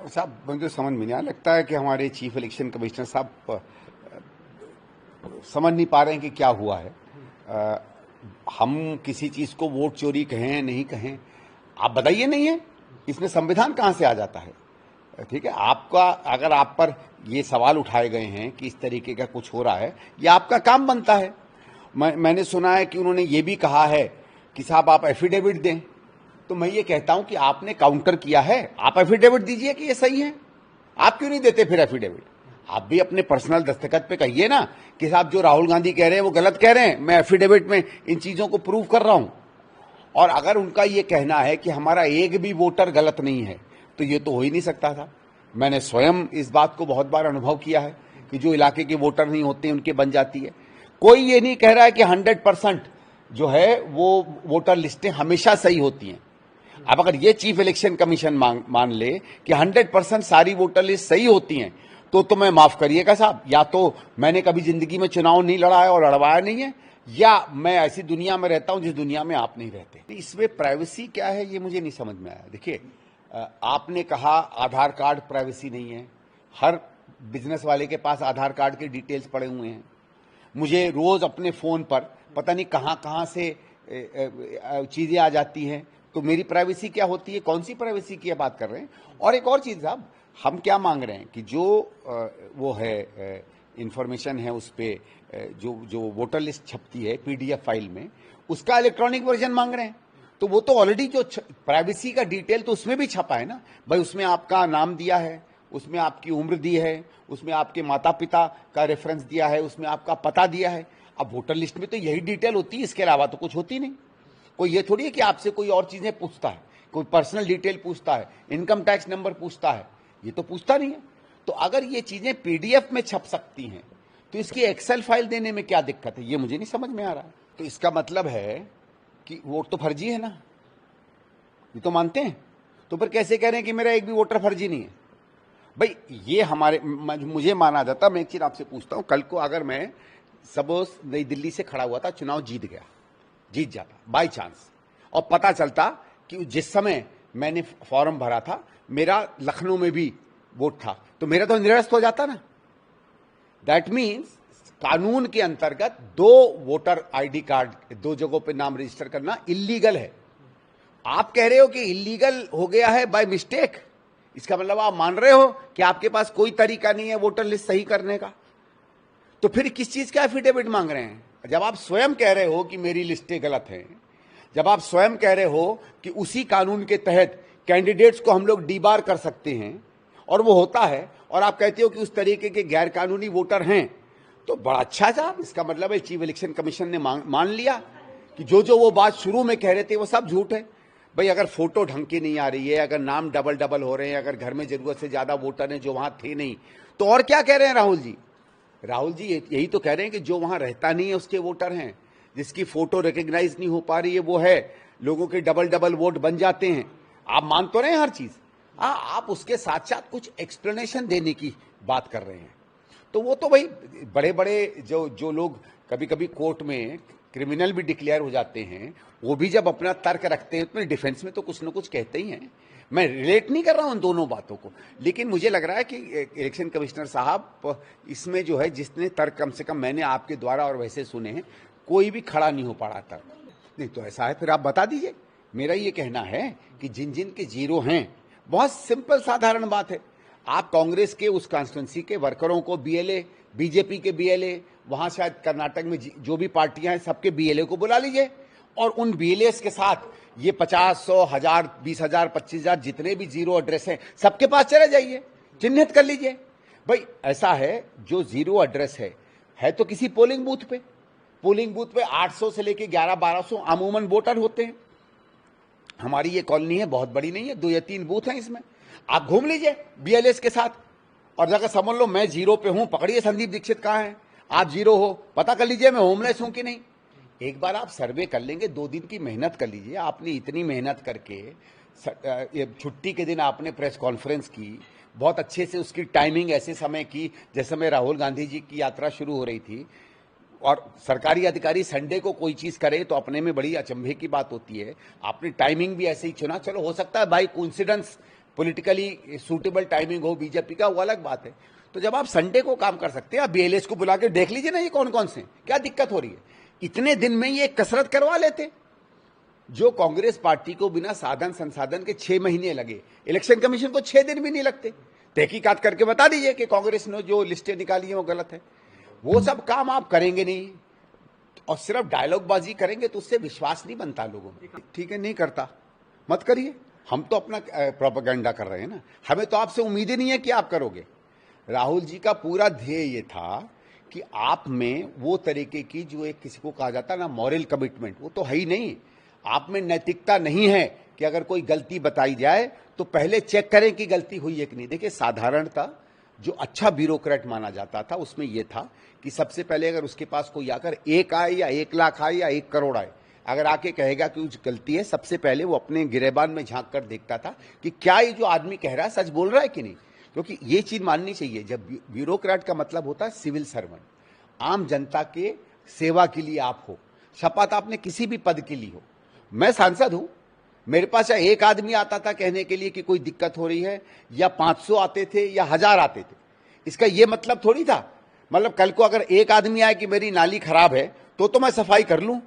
साहब मुझे समझ में नहीं आ लगता है कि हमारे चीफ इलेक्शन कमिश्नर साहब समझ नहीं पा रहे हैं कि क्या हुआ है। हम किसी चीज को वोट चोरी कहें नहीं कहें, आप बताइए नहीं है, इसमें संविधान कहां से आ जाता है? ठीक है, आपका अगर आप पर ये सवाल उठाए गए हैं कि इस तरीके का कुछ हो रहा है, ये आपका काम बनता है। मैंने सुना है कि उन्होंने ये भी कहा है कि साहब आप एफिडेविट दें, तो मैं ये कहता हूं कि आपने काउंटर किया है, आप एफिडेविट दीजिए कि ये सही है। आप क्यों नहीं देते फिर एफिडेविट? आप भी अपने पर्सनल दस्तखत पे कहिए ना कि साहब जो राहुल गांधी कह रहे हैं वो गलत कह रहे हैं, मैं एफिडेविट में इन चीजों को प्रूव कर रहा हूं। और अगर उनका ये कहना है कि हमारा एक भी वोटर गलत नहीं है, तो ये तो हो ही नहीं सकता था। मैंने स्वयं इस बात को बहुत बार अनुभव किया है कि जो इलाके के वोटर नहीं होते उनके बन जाती है। कोई ये नहीं कह रहा है कि 100% जो है वो वोटर लिस्टें हमेशा सही होती हैं। अब अगर ये चीफ इलेक्शन कमीशन मान ले कि 100% सारी वोटर लिस्ट सही होती हैं, तो मैं माफ करिएगा साहब, या तो मैंने कभी जिंदगी में चुनाव नहीं लड़ा है और लड़वाया नहीं है, या मैं ऐसी दुनिया में रहता हूं जिस दुनिया में आप नहीं रहते। इसमें प्राइवेसी क्या है ये मुझे नहीं समझ में आया। देखिए, आपने कहा आधार कार्ड प्राइवेसी नहीं है, हर बिजनेस वाले के पास आधार कार्ड के डिटेल्स पड़े हुए हैं। मुझे रोज अपने फोन पर पता नहीं कहां से चीजें आ जाती हैं, तो मेरी प्राइवेसी क्या होती है? कौन सी प्राइवेसी की बात कर रहे हैं? और एक और चीज साहब, हम क्या मांग रहे हैं कि जो वो है इंफॉर्मेशन है उस पे जो वोटर लिस्ट छपती है पीडीएफ फाइल में, उसका इलेक्ट्रॉनिक वर्जन मांग रहे हैं। तो वो तो ऑलरेडी जो प्राइवेसी का डिटेल तो उसमें भी छपा है ना भाई, उसमें आपका नाम दिया है, उसमें आपकी उम्र दी है, उसमें आपके माता पिता का रेफरेंस दिया है, उसमें आपका पता दिया है। अब वोटर लिस्ट में तो यही डिटेल होती है, इसके अलावा तो कुछ होती नहीं। कोई ये थोड़ी है कि आपसे कोई और चीजें पूछता है, कोई पर्सनल डिटेल पूछता है, इनकम टैक्स नंबर पूछता है, ये तो पूछता नहीं है। तो अगर ये चीजें पीडीएफ में छप सकती हैं, तो इसकी एक्सेल फाइल देने में क्या दिक्कत है? ये मुझे नहीं समझ में आ रहा है। तो इसका मतलब है कि वोट तो फर्जी है ना, ये तो मानते हैं। तो फिर कैसे कह रहे हैं कि मेरा एक भी वोटर फर्जी नहीं है? भाई ये मुझे माना जाता। मैं एक चीज आपसे पूछता हूं, कल को अगर मैं सपोज नई दिल्ली से खड़ा हुआ था, चुनाव जीत जाता बाय चांस, और पता चलता कि जिस समय मैंने फॉर्म भरा था मेरा लखनऊ में भी वोट था, तो मेरा तो निरस्त हो जाता ना। दैट मीन्स कानून के अंतर्गत दो वोटर आईडी कार्ड दो जगहों पे नाम रजिस्टर करना इलीगल है। आप कह रहे हो कि इलीगल हो गया है बाय मिस्टेक, इसका मतलब आप मान रहे हो कि आपके पास कोई तरीका नहीं है वोटर लिस्ट सही करने का। तो फिर किस चीज का एफिडेविट मांग रहे हैं? जब आप स्वयं कह रहे हो कि मेरी लिस्टें गलत हैं, जब आप स्वयं कह रहे हो कि उसी कानून के तहत कैंडिडेट्स को हम लोग डीबार कर सकते हैं और वो होता है, और आप कहते हो कि उस तरीके के गैर कानूनी वोटर हैं, तो बड़ा अच्छा साहब, इसका मतलब है चीफ इलेक्शन कमीशन ने मान लिया कि जो वो बात शुरू में कह रहे थे वो सब झूठ है। भाई अगर फोटो ढंग की नहीं आ रही है, अगर नाम डबल हो रहे हैं, अगर घर में जरूरत से ज्यादा वोटर हैं जो वहां थे नहीं, तो और क्या कह रहे हैं राहुल जी? राहुल जी यही तो कह रहे हैं कि जो वहां रहता नहीं है उसके वोटर हैं, जिसकी फोटो रिकॉग्नाइज नहीं हो पा रही है वो है, लोगों के डबल वोट बन जाते हैं। आप मान तो रहे हैं हर चीज, आप उसके साथ साथ कुछ एक्सप्लेनेशन देने की बात कर रहे हैं। तो वो तो भाई बड़े बड़े जो लोग कभी कभी कोर्ट में क्रिमिनल भी डिक्लेयर हो जाते हैं, वो भी जब अपना तर्क रखते हैं तो डिफेंस में तो कुछ ना कुछ कहते ही हैं। मैं रिलेट नहीं कर रहा हूं उन दोनों बातों को, लेकिन मुझे लग रहा है कि इलेक्शन कमिश्नर साहब इसमें जो है जितने तर्क कम से कम मैंने आपके द्वारा और वैसे सुने हैं, कोई भी खड़ा नहीं हो पा रहा तर्क। नहीं तो ऐसा है फिर आप बता दीजिए। मेरा ये कहना है कि जिन जिन के जीरो हैं, बहुत सिंपल साधारण बात है, आप कांग्रेस के उस कॉन्स्टिट्यूंसी के वर्करों को बीएलए, बीजेपी के बीएलए, वहां शायद कर्नाटक में जो भी पार्टियां हैं सबके बीएलए को बुला लीजिए, और उन बीएलए के साथ ये 50, 100, 1000, 20,000, 25,000 जितने भी जीरो एड्रेस हैं सबके पास चले जाइए, चिन्हित कर लीजिए। भाई ऐसा है जो जीरो एड्रेस है तो किसी पोलिंग बूथ पे 800 से लेके 1100-1200 अमूमन वोटर होते हैं। हमारी ये कॉलोनी है, बहुत बड़ी नहीं है, 2 या 3 बूथ हैं इसमें। आप घूम लीजिए बीएलएस के साथ, और जाकर समझ लो मैं जीरो पे हूं, पकड़िए संदीप दीक्षित कहां है, आप जीरो हो, पता कर लीजिए मैं होमलेस हूं कि नहीं। एक बार आप सर्वे कर लेंगे, 2 दिन की मेहनत कर लीजिए। आपने इतनी मेहनत करके छुट्टी के दिन आपने प्रेस कॉन्फ्रेंस की, बहुत अच्छे से उसकी टाइमिंग ऐसे समय की जैसे समय राहुल गांधी जी की यात्रा शुरू हो रही थी, और सरकारी अधिकारी संडे को कोई चीज करे तो अपने में बड़ी अचंभे की बात होती है। आपने टाइमिंग भी ऐसे ही चुना। चलो हो सकता है भाई कोइंसिडेंस पॉलिटिकली सूटेबल टाइमिंग हो बीजेपी का, वो अलग बात है। तो जब आप संडे को काम कर सकते हैं, आप बीएलएस को बुला के देख लीजिए ना ये कौन कौन से, क्या दिक्कत हो रही है। इतने दिन में ये कसरत करवा लेते। जो कांग्रेस पार्टी को बिना साधन संसाधन के 6 महीने लगे, इलेक्शन कमीशन को 6 दिन भी नहीं लगते। तहकीकात करके बता दीजिए कि कांग्रेस ने जो लिस्टें निकाली हैं वो गलत है। वो सब काम आप करेंगे नहीं और सिर्फ डायलॉगबाजी करेंगे तो उससे विश्वास नहीं बनता लोगों में। ठीक है, नहीं करता, मत करिए। हम तो अपना प्रोपेगेंडा कर रहे हैं ना, हमें तो आपसे उम्मीद ही नहीं है कि आप करोगे। राहुल जी का पूरा ध्येय ये था कि आप में वो तरीके की जो एक किसी को कहा जाता है ना मॉरल कमिटमेंट, वो तो है ही नहीं। आप में नैतिकता नहीं है कि अगर कोई गलती बताई जाए तो पहले चेक करें कि गलती हुई है कि नहीं। देखिए, साधारणता जो अच्छा ब्यूरोक्रेट माना जाता था उसमें यह था कि सबसे पहले अगर उसके पास कोई आकर 1 आए या 1 लाख आए या 1 करोड़ आए, अगर आके कहेगा कि कुछ गलती है, सबसे पहले वो अपने गिरेबान में झांक कर देखता था कि क्या ये जो आदमी कह रहा है सच बोल रहा है कि नहीं। क्योंकि ये चीज माननी चाहिए, जब ब्यूरोक्रेट का मतलब होता है सिविल सर्वेंट, आम जनता के सेवा के लिए आप हो, शपथ आपने किसी भी पद के लिए हो। मैं सांसद हूं, मेरे पास या 1 आदमी आता था कहने के लिए कि कोई दिक्कत हो रही है, या 500 आते थे या 1000 आते थे। इसका यह मतलब थोड़ी था, मतलब कल को अगर 1 आदमी आए कि मेरी नाली खराब है तो मैं सफाई कर लूं।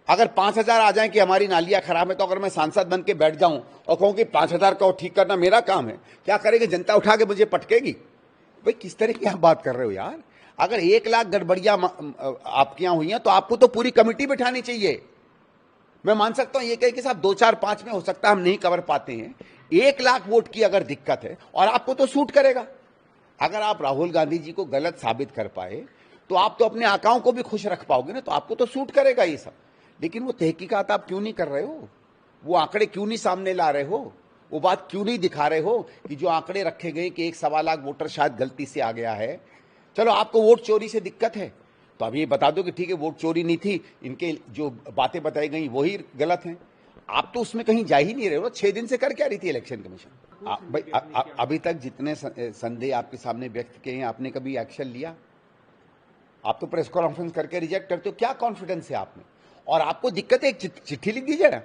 अगर 5000 आ जाए कि हमारी नालियां खराब है, तो अगर मैं सांसद बन के बैठ जाऊं और कहूं कि 5000 का ठीक करना मेरा काम है, क्या करेगी जनता? उठा के मुझे पटकेगी। भाई किस तरह की आप बात कर रहे हो यार? अगर 1 लाख गड़बड़ियां आपके यहां हुई हैं तो आपको तो पूरी कमेटी बिठानी चाहिए। मैं मान सकता हूं ये कहे कि साहब 2, 4, 5 में हो सकता है हम नहीं कवर पाते हैं। 1 लाख वोट की अगर दिक्कत है और आपको तो सूट करेगा। अगर आप राहुल गांधी जी को गलत साबित कर पाए तो आप तो अपने आकाओं को भी खुश रख पाओगे ना, तो आपको तो सूट करेगा ये सब। लेकिन वो तहकीकात आप क्यों नहीं कर रहे हो? वो आंकड़े क्यों नहीं सामने ला रहे हो? वो बात क्यों नहीं दिखा रहे हो कि जो आंकड़े रखे गए कि 1-1.25 लाख वोटर शायद गलती से आ गया है। चलो आपको वोट चोरी से दिक्कत है तो अब ये बता दो कि ठीक है वोट चोरी नहीं थी, इनके जो बातें बताई गई वही गलत हैं। आप तो उसमें कहीं जा ही नहीं रहे हो। 6 दिन से कर क्या रही थी इलेक्शन कमीशन? भाई अभी तक जितने संदेह आपके सामने व्यक्त किए हैं, आपने कभी एक्शन लिया? आप तो प्रेस कॉन्फ्रेंस करके रिजेक्ट करते हो। क्या कॉन्फिडेंस है आप में? और आपको दिक्कत है, एक चिट्ठी लिख दीजिए ना।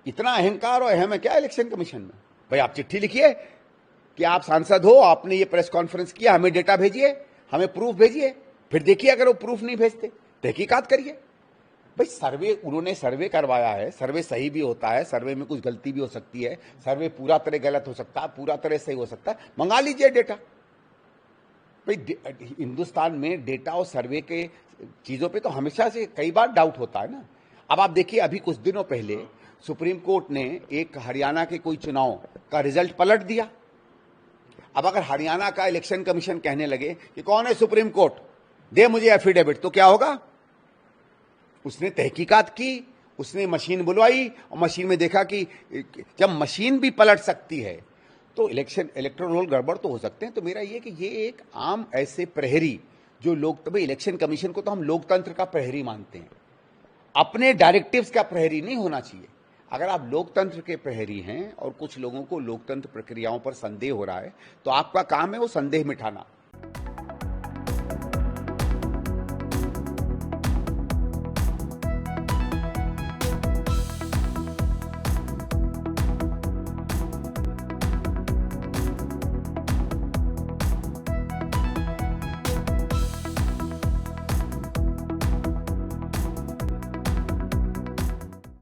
इतना अहंकार और अहम है क्या इलेक्शन कमीशन में? भाई आप चिट्ठी लिखिए कि आप सांसद हो, आपने ये प्रेस कॉन्फ्रेंस किया, हमें डेटा भेजिए, हमें प्रूफ भेजिए। फिर देखिए अगर वो प्रूफ नहीं भेजते तहकीकात करिए। भाई सर्वे, उन्होंने सर्वे करवाया है, सर्वे सही भी होता है, सर्वे में कुछ गलती भी हो सकती है, सर्वे पूरा तरह गलत हो सकता है, पूरा तरह सही हो सकता है, मंगा लीजिए डेटा। भाई हिंदुस्तान में डेटा और सर्वे के चीजों पे तो हमेशा से कई बार डाउट होता है ना। अब आप देखिए, अभी कुछ दिनों पहले सुप्रीम कोर्ट ने एक हरियाणा के कोई चुनाव का रिजल्ट पलट दिया। अब अगर हरियाणा का इलेक्शन कमीशन कहने लगे कि कौन है सुप्रीम कोर्ट, दे मुझे एफिडेविट, तो क्या होगा? उसने तहकीकात की, उसने मशीन बुलवाई और मशीन में देखा कि जब मशीन भी पलट सकती है तो इलेक्टोरल रोल गड़बड़ तो हो सकते हैं। तो मेरा ये कि ये एक आम ऐसे प्रहरी जो लोग, तो भाई इलेक्शन कमीशन को तो हम लोकतंत्र का प्रहरी मानते हैं, अपने डायरेक्टिव्स का प्रहरी नहीं होना चाहिए। अगर आप लोकतंत्र के प्रहरी हैं और कुछ लोगों को लोकतंत्र प्रक्रियाओं पर संदेह हो रहा है तो आपका काम है वो संदेह मिटाना।